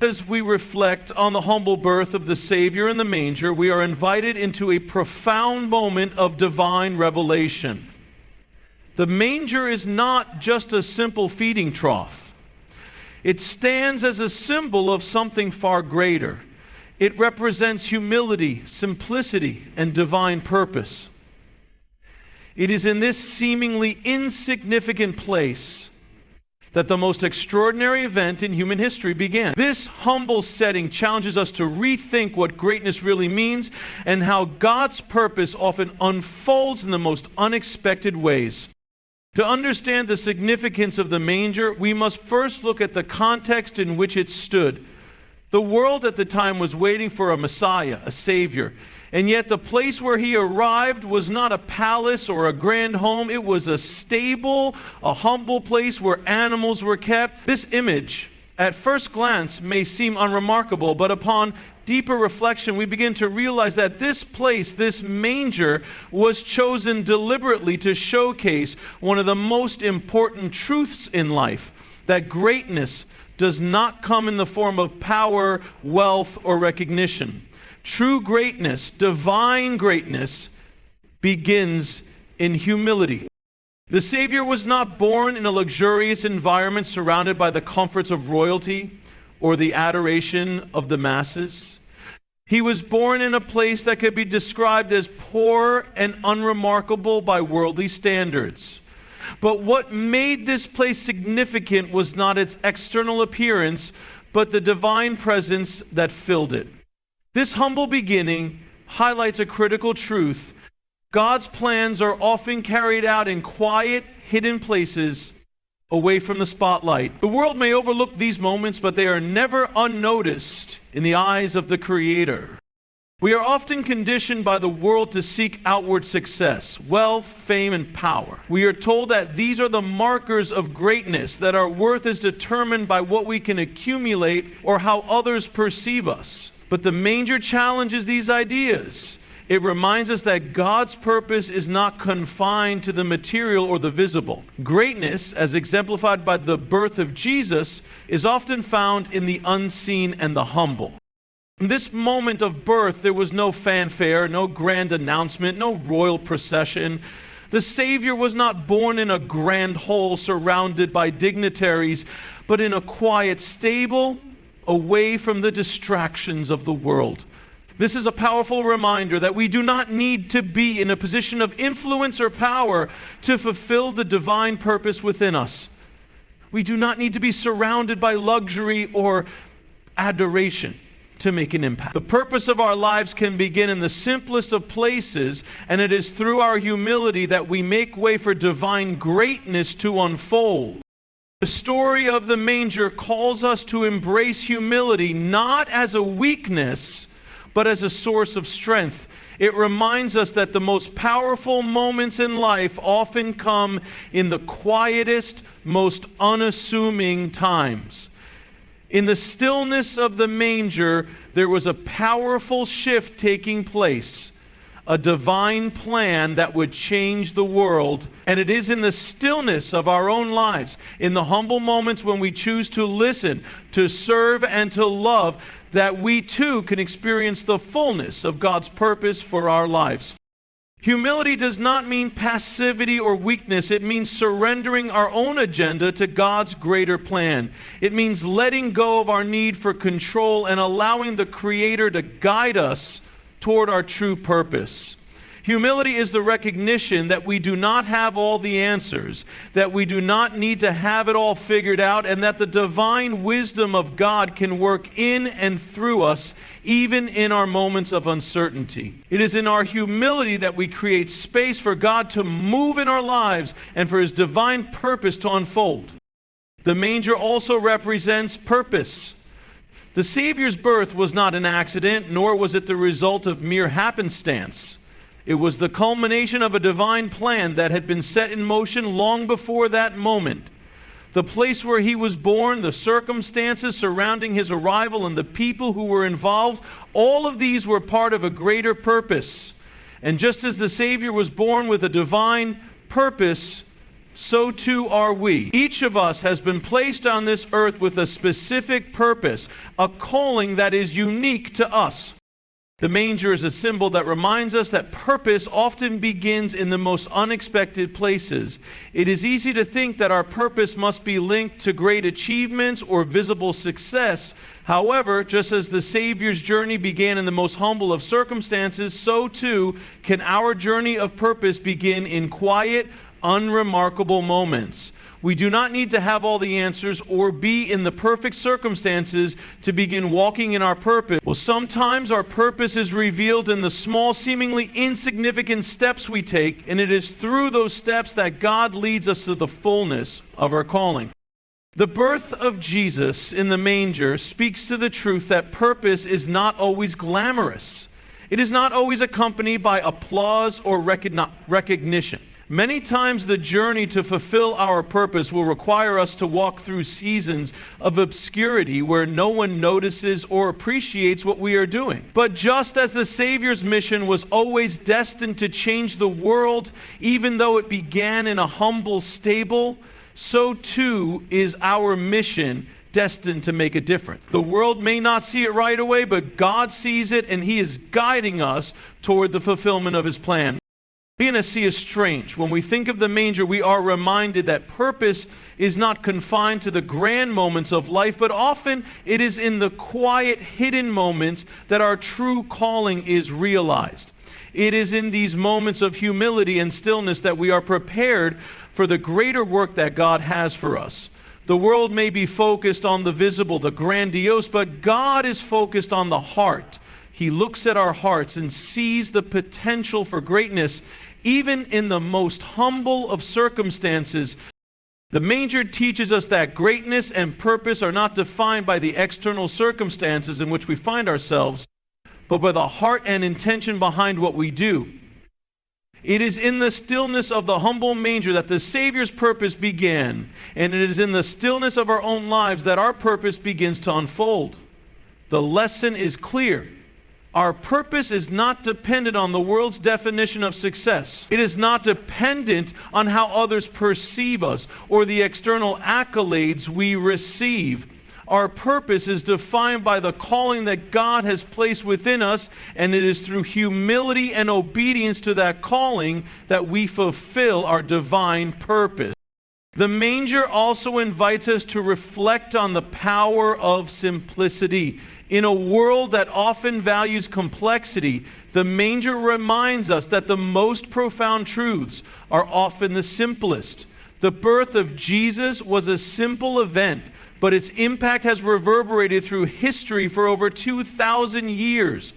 As we reflect on the humble birth of the Savior in the manger, we are invited into a profound moment of divine revelation. The manger is not just a simple feeding trough. It stands as a symbol of something far greater. It represents humility, simplicity, and divine purpose. It is in this seemingly insignificant place that the most extraordinary event in human history began. This humble setting challenges us to rethink what greatness really means and how God's purpose often unfolds in the most unexpected ways. To understand the significance of the manger, we must first look at the context in which it stood. The world at the time was waiting for a Messiah, a Savior. And yet the place where he arrived was not a palace or a grand home. It was a stable, a humble place where animals were kept. This image, at first glance, may seem unremarkable, but upon deeper reflection, we begin to realize that this place, this manger, was chosen deliberately to showcase one of the most important truths in life, that greatness does not come in the form of power, wealth, or recognition. True greatness, divine greatness, begins in humility. The Savior was not born in a luxurious environment surrounded by the comforts of royalty or the adoration of the masses. He was born in a place that could be described as poor and unremarkable by worldly standards. But what made this place significant was not its external appearance, but the divine presence that filled it. This humble beginning highlights a critical truth. God's plans are often carried out in quiet, hidden places away from the spotlight. The world may overlook these moments, but they are never unnoticed in the eyes of the Creator. We are often conditioned by the world to seek outward success, wealth, fame, and power. We are told that these are the markers of greatness, that our worth is determined by what we can accumulate or how others perceive us. But the manger challenges these ideas. It reminds us that God's purpose is not confined to the material or the visible. Greatness, as exemplified by the birth of Jesus, is often found in the unseen and the humble. In this moment of birth, there was no fanfare, no grand announcement, no royal procession. The Savior was not born in a grand hall surrounded by dignitaries, but in a quiet stable, away from the distractions of the world. This is a powerful reminder that we do not need to be in a position of influence or power to fulfill the divine purpose within us. We do not need to be surrounded by luxury or adoration to make an impact. The purpose of our lives can begin in the simplest of places, and it is through our humility that we make way for divine greatness to unfold. The story of the manger calls us to embrace humility not as a weakness, but as a source of strength. It reminds us that the most powerful moments in life often come in the quietest, most unassuming times. In the stillness of the manger, there was a powerful shift taking place, a divine plan that would change the world. And it is in the stillness of our own lives, in the humble moments when we choose to listen, to serve, and to love, that we too can experience the fullness of God's purpose for our lives. Humility does not mean passivity or weakness. It means surrendering our own agenda to God's greater plan. It means letting go of our need for control and allowing the Creator to guide us toward our true purpose. Humility is the recognition that we do not have all the answers, that we do not need to have it all figured out, and that the divine wisdom of God can work in and through us, even in our moments of uncertainty. It is in our humility that we create space for God to move in our lives and for His divine purpose to unfold. The manger also represents purpose. The Savior's birth was not an accident, nor was it the result of mere happenstance. It was the culmination of a divine plan that had been set in motion long before that moment. The place where he was born, the circumstances surrounding his arrival, and the people who were involved, all of these were part of a greater purpose. And just as the Savior was born with a divine purpose, so too are we. Each of us has been placed on this earth with a specific purpose, a calling that is unique to us. The manger is a symbol that reminds us that purpose often begins in the most unexpected places. It is easy to think that our purpose must be linked to great achievements or visible success. However, just as the Savior's journey began in the most humble of circumstances, so too can our journey of purpose begin in quiet, unremarkable moments. We do not need to have all the answers or be in the perfect circumstances to begin walking in our purpose. Well, sometimes our purpose is revealed in the small, seemingly insignificant steps we take, and it is through those steps that God leads us to the fullness of our calling. The birth of Jesus in the manger speaks to the truth that purpose is not always glamorous. It is not always accompanied by applause or recognition. Many times the journey to fulfill our purpose will require us to walk through seasons of obscurity where no one notices or appreciates what we are doing. But just as the Savior's mission was always destined to change the world, even though it began in a humble stable, so too is our mission destined to make a difference. The world may not see it right away, but God sees it, and He is guiding us toward the fulfillment of His plan. Being a sea is strange. When we think of the manger, we are reminded that purpose is not confined to the grand moments of life, but often it is in the quiet, hidden moments that our true calling is realized. It is in these moments of humility and stillness that we are prepared for the greater work that God has for us. The world may be focused on the visible, the grandiose, but God is focused on the heart. He looks at our hearts and sees the potential for greatness even in the most humble of circumstances. The manger teaches us that greatness and purpose are not defined by the external circumstances in which we find ourselves, but by the heart and intention behind what we do. It is in the stillness of the humble manger that the Savior's purpose began, and it is in the stillness of our own lives that our purpose begins to unfold. The lesson is clear. Our purpose is not dependent on the world's definition of success. It is not dependent on how others perceive us or the external accolades we receive. Our purpose is defined by the calling that God has placed within us, and it is through humility and obedience to that calling that we fulfill our divine purpose. The manger also invites us to reflect on the power of simplicity. In a world that often values complexity, the manger reminds us that the most profound truths are often the simplest. The birth of Jesus was a simple event, but its impact has reverberated through history for over 2,000 years.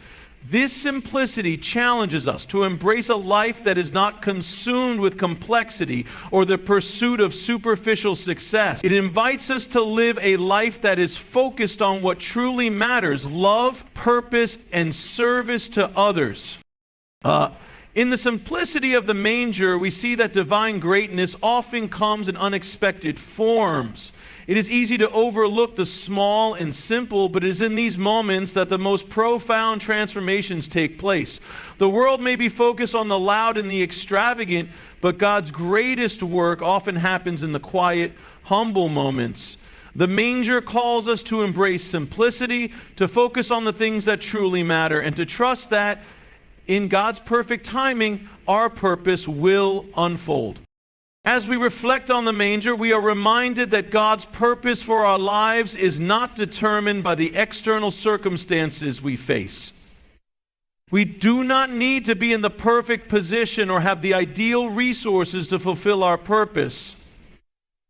This simplicity challenges us to embrace a life that is not consumed with complexity or the pursuit of superficial success. It invites us to live a life that is focused on what truly matters: love, purpose, and service to others. In the simplicity of the manger, we see that divine greatness often comes in unexpected forms. It is easy to overlook the small and simple, but it is in these moments that the most profound transformations take place. The world may be focused on the loud and the extravagant, but God's greatest work often happens in the quiet, humble moments. The manger calls us to embrace simplicity, to focus on the things that truly matter, and to trust that in God's perfect timing, our purpose will unfold. As we reflect on the manger, we are reminded that God's purpose for our lives is not determined by the external circumstances we face. We do not need to be in the perfect position or have the ideal resources to fulfill our purpose.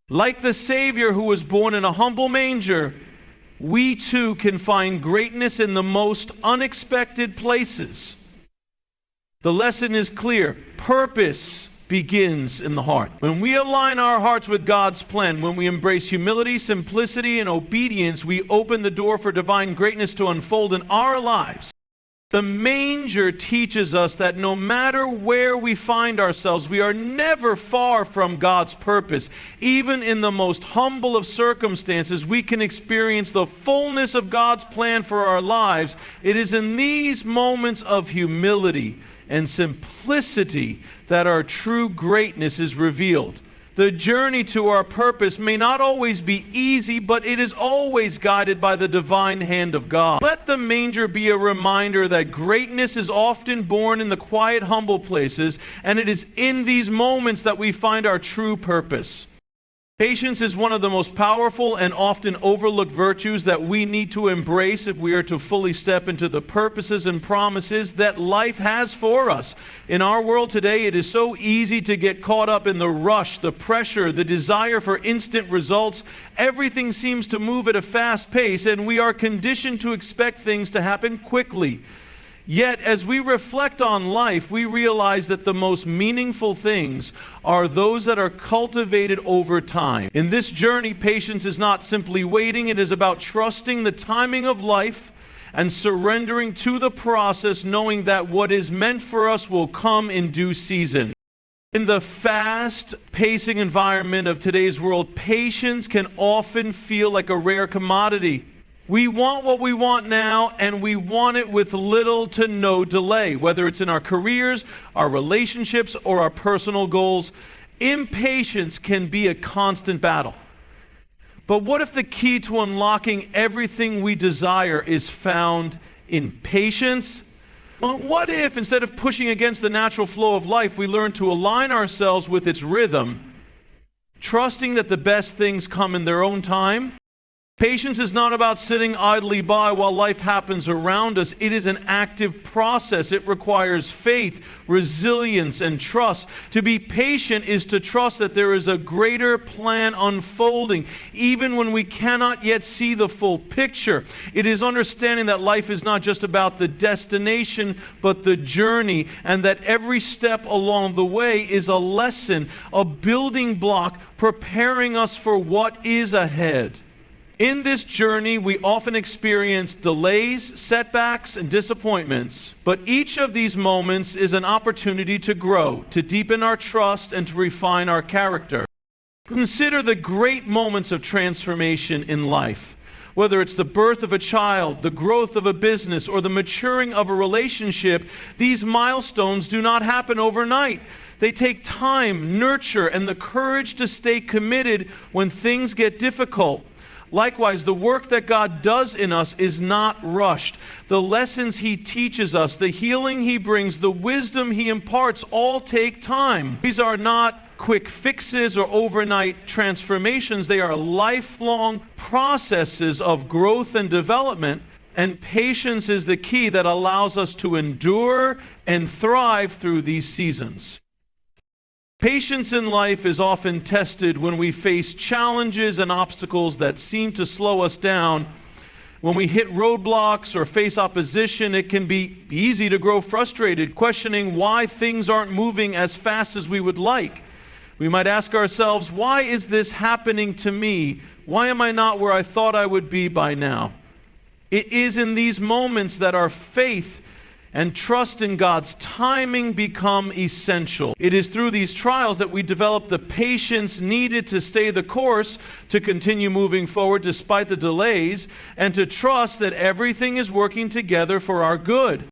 Like the Savior who was born in a humble manger, we too can find greatness in the most unexpected places. The lesson is clear. Purpose begins in the heart. When we align our hearts with God's plan, when we embrace humility, simplicity, and obedience, we open the door for divine greatness to unfold in our lives. The manger teaches us that no matter where we find ourselves, we are never far from God's purpose. Even in the most humble of circumstances, we can experience the fullness of God's plan for our lives. It is in these moments of humility and simplicity that our true greatness is revealed. The journey to our purpose may not always be easy, but it is always guided by the divine hand of God. Let the manger be a reminder that greatness is often born in the quiet, humble places, and it is in these moments that we find our true purpose. Patience is one of the most powerful and often overlooked virtues that we need to embrace if we are to fully step into the purposes and promises that life has for us. In our world today, it is so easy to get caught up in the rush, the pressure, the desire for instant results. Everything seems to move at a fast pace, and we are conditioned to expect things to happen quickly. Yet, as we reflect on life, we realize that the most meaningful things are those that are cultivated over time. In this journey, patience is not simply waiting. It is about trusting the timing of life and surrendering to the process, knowing that what is meant for us will come in due season. In the fast-pacing environment of today's world, patience can often feel like a rare commodity. We want what we want now, and we want it with little to no delay, whether it's in our careers, our relationships, or our personal goals. Impatience can be a constant battle. But what if the key to unlocking everything we desire is found in patience? Well, what if, instead of pushing against the natural flow of life, we learn to align ourselves with its rhythm, trusting that the best things come in their own time? Patience is not about sitting idly by while life happens around us. It is an active process. It requires faith, resilience, and trust. To be patient is to trust that there is a greater plan unfolding, even when we cannot yet see the full picture. It is understanding that life is not just about the destination, but the journey, and that every step along the way is a lesson, a building block, preparing us for what is ahead. In this journey, we often experience delays, setbacks, and disappointments, but each of these moments is an opportunity to grow, to deepen our trust, and to refine our character. Consider the great moments of transformation in life. Whether it's the birth of a child, the growth of a business, or the maturing of a relationship, these milestones do not happen overnight. They take time, nurture, and the courage to stay committed when things get difficult. Likewise, the work that God does in us is not rushed. The lessons He teaches us, the healing He brings, the wisdom He imparts all take time. These are not quick fixes or overnight transformations. They are lifelong processes of growth and development, and patience is the key that allows us to endure and thrive through these seasons. Patience in life is often tested when we face challenges and obstacles that seem to slow us down. When we hit roadblocks or face opposition, it can be easy to grow frustrated, questioning why things aren't moving as fast as we would like. We might ask ourselves, why is this happening to me? Why am I not where I thought I would be by now? It is in these moments that our faith and trust in God's timing become essential. It is through these trials that we develop the patience needed to stay the course, to continue moving forward despite the delays, and to trust that everything is working together for our good.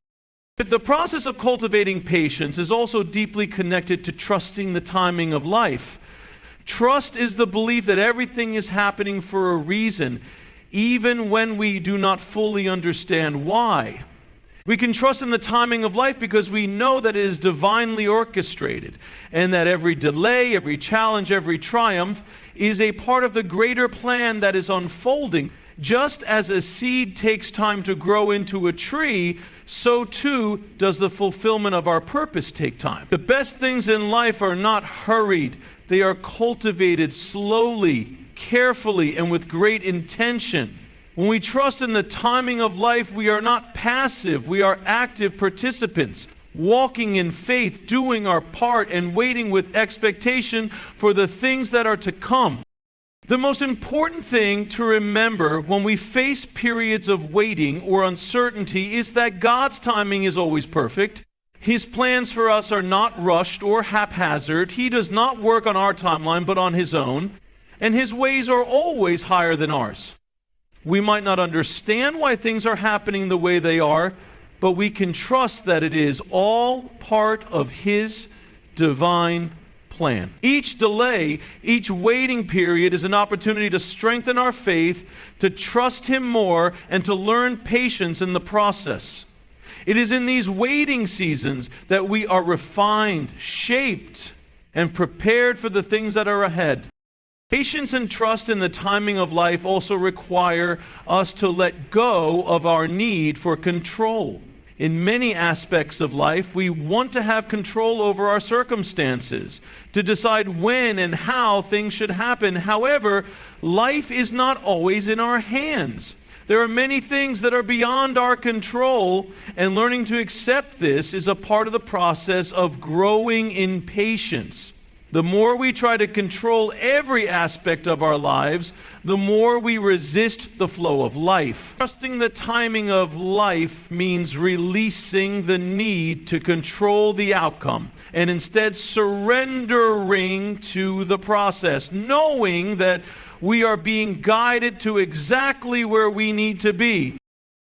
But the process of cultivating patience is also deeply connected to trusting the timing of life. Trust is the belief that everything is happening for a reason, even when we do not fully understand why. We can trust in the timing of life because we know that it is divinely orchestrated, and that every delay, every challenge, every triumph is a part of the greater plan that is unfolding. Just as a seed takes time to grow into a tree, so too does the fulfillment of our purpose take time. The best things in life are not hurried. They are cultivated slowly, carefully, and with great intention. When we trust in the timing of life, we are not passive, we are active participants, walking in faith, doing our part, and waiting with expectation for the things that are to come. The most important thing to remember when we face periods of waiting or uncertainty is that God's timing is always perfect. His plans for us are not rushed or haphazard. He does not work on our timeline, but on His own, and His ways are always higher than ours. We might not understand why things are happening the way they are, but we can trust that it is all part of His divine plan. plan. Each delay, each waiting period is an opportunity to strengthen our faith, to trust Him more, and to learn patience in the process. It is in these waiting seasons that we are refined, shaped, and prepared for the things that are ahead. Patience and trust in the timing of life also require us to let go of our need for control. In many aspects of life, we want to have control over our circumstances, to decide when and how things should happen. However, life is not always in our hands. There are many things that are beyond our control, and learning to accept this is a part of the process of growing in patience. The more we try to control every aspect of our lives, the more we resist the flow of life. Trusting the timing of life means releasing the need to control the outcome and instead surrendering to the process, knowing that we are being guided to exactly where we need to be.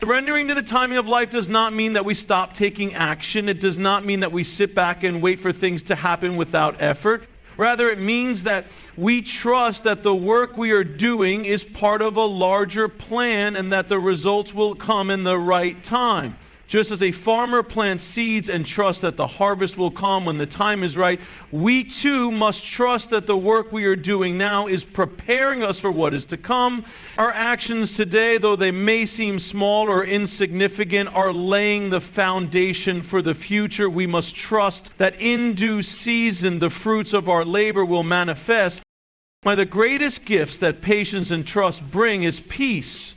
Surrendering to the timing of life does not mean that we stop taking action. It does not mean that we sit back and wait for things to happen without effort. Rather, it means that we trust that the work we are doing is part of a larger plan and that the results will come in the right time. Just as a farmer plants seeds and trusts that the harvest will come when the time is right, we too must trust that the work we are doing now is preparing us for what is to come. Our actions today, though they may seem small or insignificant, are laying the foundation for the future. We must trust that in due season the fruits of our labor will manifest. One of the greatest gifts that patience and trust bring is peace.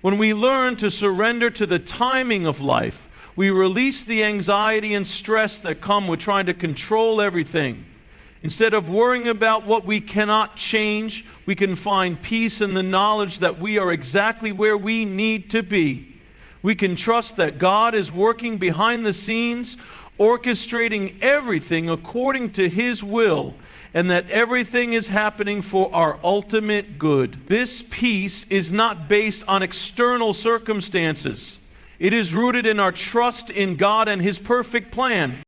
When we learn to surrender to the timing of life, we release the anxiety and stress that come with trying to control everything. Instead of worrying about what we cannot change, we can find peace in the knowledge that we are exactly where we need to be. We can trust that God is working behind the scenes, orchestrating everything according to His will, and that everything is happening for our ultimate good. This peace is not based on external circumstances. It is rooted in our trust in God and His perfect plan.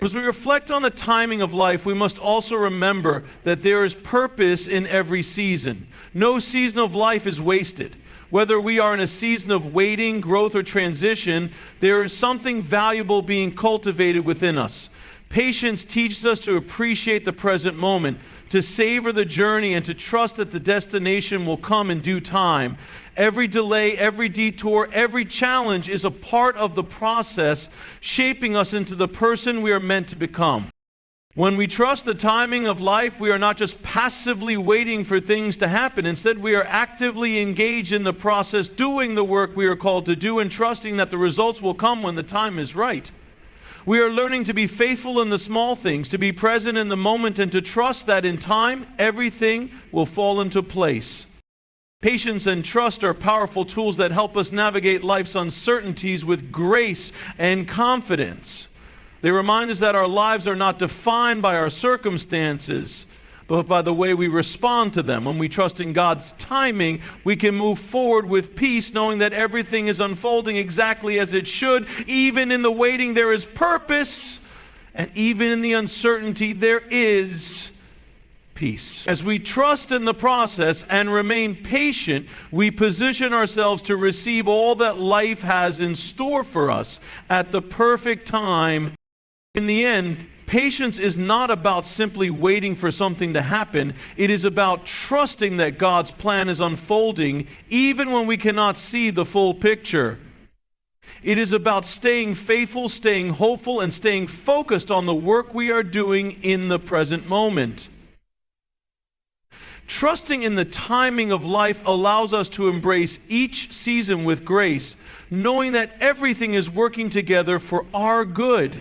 As we reflect on the timing of life, we must also remember that there is purpose in every season. No season of life is wasted. Whether we are in a season of waiting, growth, or transition, there is something valuable being cultivated within us. Patience teaches us to appreciate the present moment, to savor the journey, and to trust that the destination will come in due time. Every delay, every detour, every challenge is a part of the process, shaping us into the person we are meant to become. When we trust the timing of life, we are not just passively waiting for things to happen. Instead, we are actively engaged in the process, doing the work we are called to do, and trusting that the results will come when the time is right. We are learning to be faithful in the small things, to be present in the moment, and to trust that in time, everything will fall into place. Patience and trust are powerful tools that help us navigate life's uncertainties with grace and confidence. They remind us that our lives are not defined by our circumstances, but by the way we respond to them. When we trust in God's timing, we can move forward with peace, knowing that everything is unfolding exactly as it should. Even in the waiting, there is purpose, and even in the uncertainty, there is peace. As we trust in the process and remain patient, we position ourselves to receive all that life has in store for us at the perfect time. In the end, patience is not about simply waiting for something to happen. It is about trusting that God's plan is unfolding even when we cannot see the full picture. It is about staying faithful, staying hopeful, and staying focused on the work we are doing in the present moment. Trusting in the timing of life allows us to embrace each season with grace, knowing that everything is working together for our good.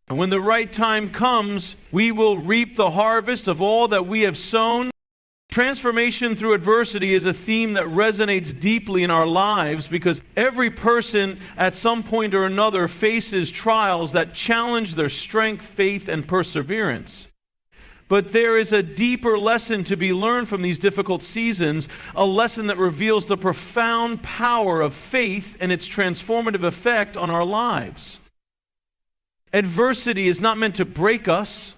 And when the right time comes, we will reap the harvest of all that we have sown. Transformation through adversity is a theme that resonates deeply in our lives because every person at some point or another faces trials that challenge their strength, faith, and perseverance. But there is a deeper lesson to be learned from these difficult seasons, a lesson that reveals the profound power of faith and its transformative effect on our lives. Adversity is not meant to break us.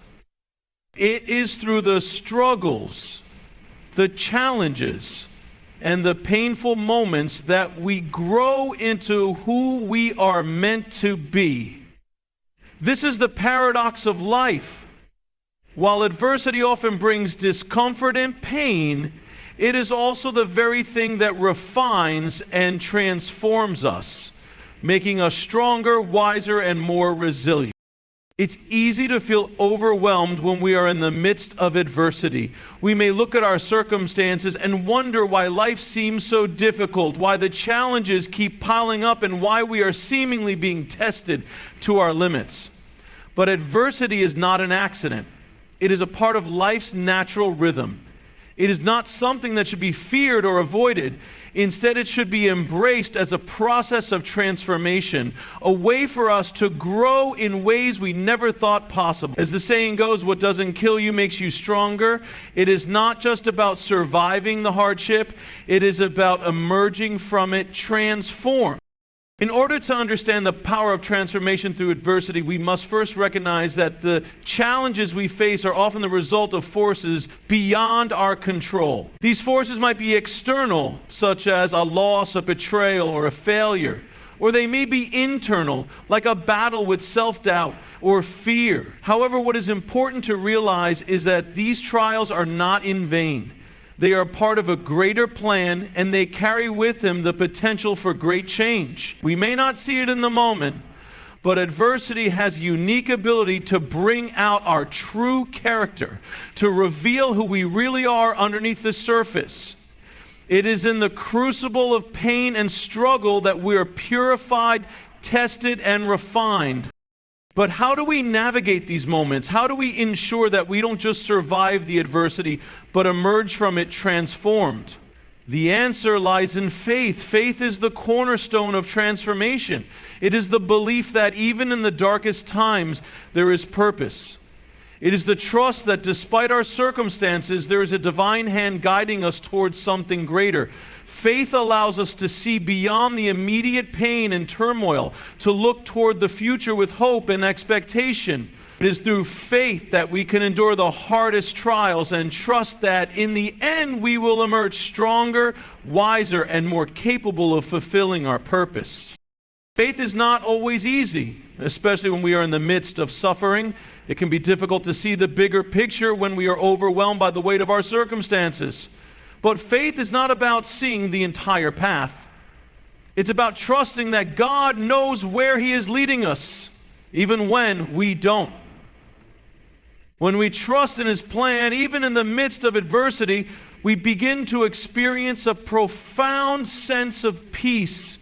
It is through the struggles, the challenges, and the painful moments that we grow into who we are meant to be. This is the paradox of life. While adversity often brings discomfort and pain, it is also the very thing that refines and transforms us, making us stronger, wiser, and more resilient. It's easy to feel overwhelmed when we are in the midst of adversity. We may look at our circumstances and wonder why life seems so difficult, why the challenges keep piling up, and why we are seemingly being tested to our limits. But adversity is not an accident. It is a part of life's natural rhythm. It is not something that should be feared or avoided. Instead, it should be embraced as a process of transformation, a way for us to grow in ways we never thought possible. As the saying goes, what doesn't kill you makes you stronger. It is not just about surviving the hardship. It is about emerging from it transformed. In order to understand the power of transformation through adversity, we must first recognize that the challenges we face are often the result of forces beyond our control. These forces might be external, such as a loss, a betrayal, or a failure. Or they may be internal, like a battle with self-doubt or fear. However, what is important to realize is that these trials are not in vain. They are part of a greater plan, and they carry with them the potential for great change. We may not see it in the moment, but adversity has a unique ability to bring out our true character, to reveal who we really are underneath the surface. It is in the crucible of pain and struggle that we are purified, tested, and refined. But how do we navigate these moments? How do we ensure that we don't just survive the adversity, but emerge from it transformed? The answer lies in faith. Faith is the cornerstone of transformation. It is the belief that even in the darkest times, there is purpose. It is the trust that despite our circumstances, there is a divine hand guiding us towards something greater. Faith allows us to see beyond the immediate pain and turmoil, to look toward the future with hope and expectation. It is through faith that we can endure the hardest trials and trust that in the end we will emerge stronger, wiser, and more capable of fulfilling our purpose. Faith is not always easy, especially when we are in the midst of suffering. It can be difficult to see the bigger picture when we are overwhelmed by the weight of our circumstances. But faith is not about seeing the entire path. It's about trusting that God knows where He is leading us, even when we don't. When we trust in His plan, even in the midst of adversity, we begin to experience a profound sense of peace.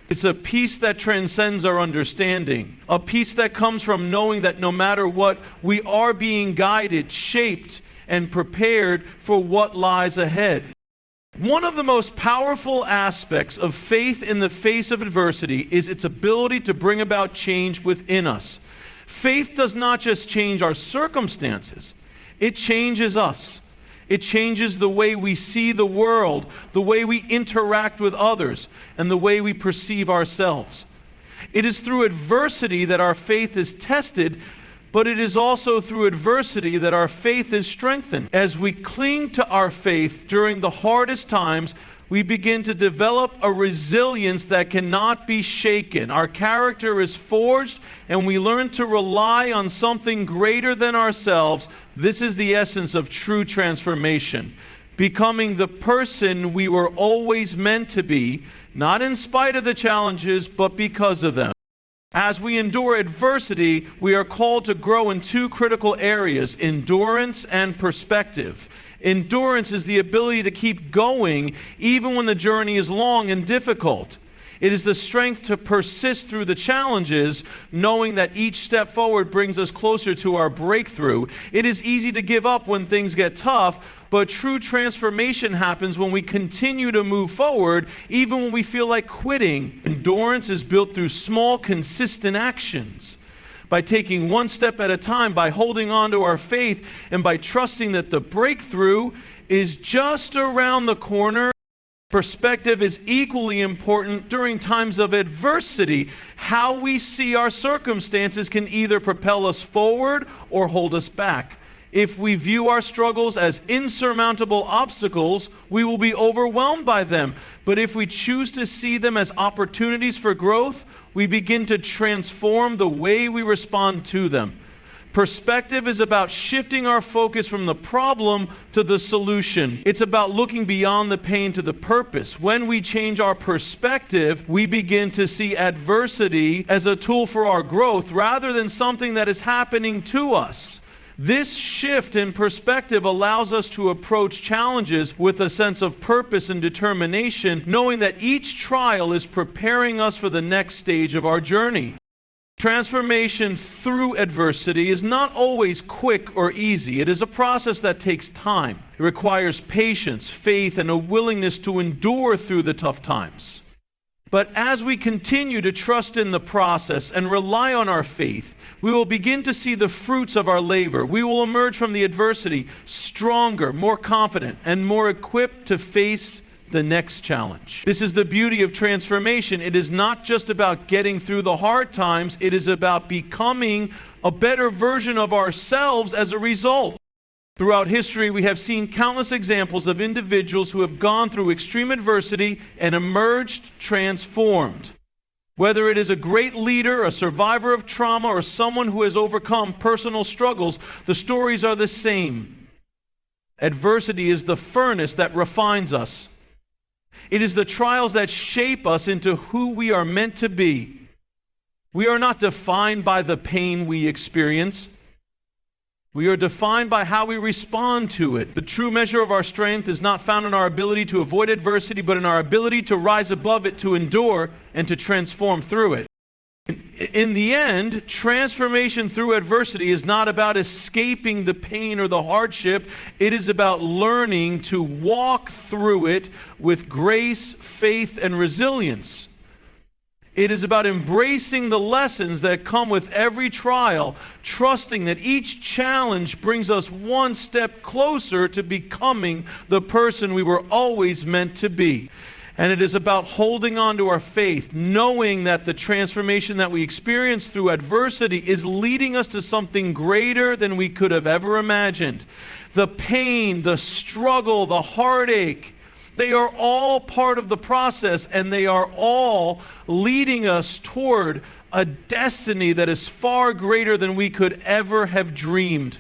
It's a peace that transcends our understanding, a peace that comes from knowing that no matter what, we are being guided, shaped, and prepared for what lies ahead. One of the most powerful aspects of faith in the face of adversity is its ability to bring about change within us. Faith does not just change our circumstances, it changes us. It changes the way we see the world, the way we interact with others, and the way we perceive ourselves. It is through adversity that our faith is tested, but it is also through adversity that our faith is strengthened. As we cling to our faith during the hardest times, we begin to develop a resilience that cannot be shaken. Our character is forged, and we learn to rely on something greater than ourselves. This is the essence of true transformation, becoming the person we were always meant to be, not in spite of the challenges, but because of them. As we endure adversity, we are called to grow in two critical areas: endurance and perspective. Endurance is the ability to keep going even when the journey is long and difficult. It is the strength to persist through the challenges, knowing that each step forward brings us closer to our breakthrough. It is easy to give up when things get tough, but true transformation happens when we continue to move forward, even when we feel like quitting. Endurance is built through small, consistent actions. By taking one step at a time, by holding on to our faith, and by trusting that the breakthrough is just around the corner. Perspective is equally important during times of adversity. How we see our circumstances can either propel us forward or hold us back. If we view our struggles as insurmountable obstacles, we will be overwhelmed by them. But if we choose to see them as opportunities for growth, we begin to transform the way we respond to them. Perspective is about shifting our focus from the problem to the solution. It's about looking beyond the pain to the purpose. When we change our perspective, we begin to see adversity as a tool for our growth rather than something that is happening to us. This shift in perspective allows us to approach challenges with a sense of purpose and determination, knowing that each trial is preparing us for the next stage of our journey. Transformation through adversity is not always quick or easy. It is a process that takes time. It requires patience, faith, and a willingness to endure through the tough times. But as we continue to trust in the process and rely on our faith, we will begin to see the fruits of our labor. We will emerge from the adversity stronger, more confident, and more equipped to face the next challenge. This is the beauty of transformation. It is not just about getting through the hard times. It is about becoming a better version of ourselves as a result. Throughout history, we have seen countless examples of individuals who have gone through extreme adversity and emerged transformed. Whether it is a great leader, a survivor of trauma, or someone who has overcome personal struggles, the stories are the same. Adversity is the furnace that refines us. It is the trials that shape us into who we are meant to be. We are not defined by the pain we experience. We are defined by how we respond to it. The true measure of our strength is not found in our ability to avoid adversity, but in our ability to rise above it, to endure, and to transform through it. In the end, transformation through adversity is not about escaping the pain or the hardship. It is about learning to walk through it with grace, faith, and resilience. It is about embracing the lessons that come with every trial, trusting that each challenge brings us one step closer to becoming the person we were always meant to be. And it is about holding on to our faith, knowing that the transformation that we experience through adversity is leading us to something greater than we could have ever imagined. The pain, the struggle, the heartache, they are all part of the process, and they are all leading us toward a destiny that is far greater than we could ever have dreamed.